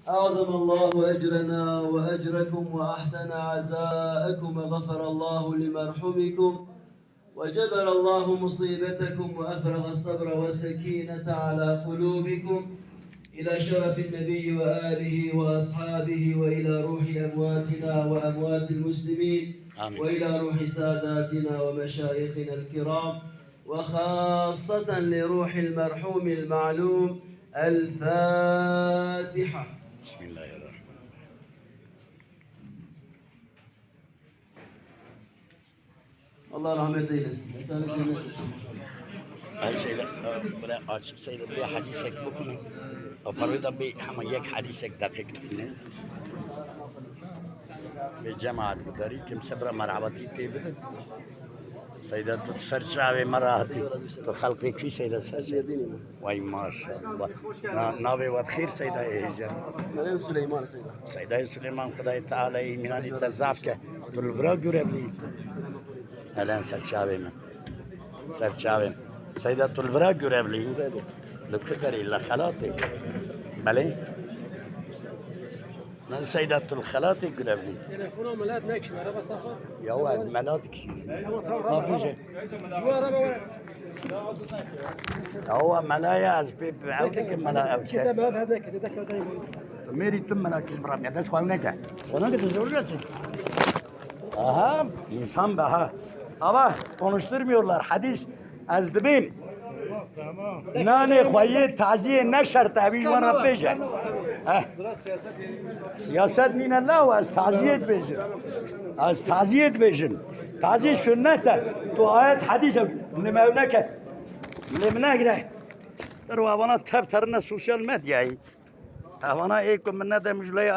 أعظم الله أجرنا وأجركم وأحسن عزاءكم وغفر الله لمرحومكم وجبر الله مصيبتكم وأفرغ الصبر والسكينة على قلوبكم إلى شرف النبي وآله وأصحابه وإلى روح أمواتنا وأموات المسلمين آمين. وإلى روح ساداتنا ومشايخنا الكرام وخاصة لروح المرحوم المعلوم. الفاتحة. بسم الله الرحمن الرحيم. Allah rahmet eylesin. سيدة سيدة بي حديثك بكم وفريضة بي حميك حديثك دقيق تفنين بجماعة بداري كم سبرة مرعبتي تيبت سيدة تسرشاوي مراهتي تخلقي كي سيدة سيدة واي ما شاء الله ناوي وبخير سيدة إيجا Süleyman Seyda. سيدة سليمان خداي تعالى من هذه التزافك تلبرا جربلي الآن سرشاوي من سرشاوي سيدة البرا جربلي لكبري لخلاطي بلي من سيدة الخلاطي جربلي تلفونه ملات نكش مرة صفا يواز ملاتك ما فيش هو ملايا از بيب عودك ملايا كذا ما هذا كذا كذا ميري تم ملاك برام يا بس خواهنك خواهنك تزورجسın aha insan be ha ama konuşturmuyorlar hadis azdibin nane khoye taziye ne şart abi bana beje siyaset min Allah ve az taziyet bejin az taziyet bejin taziye sünnet tu ayet hadis ne mevlake lemne gire der bana tab tarına sosyal medyayı bana ek minne de müjdeyi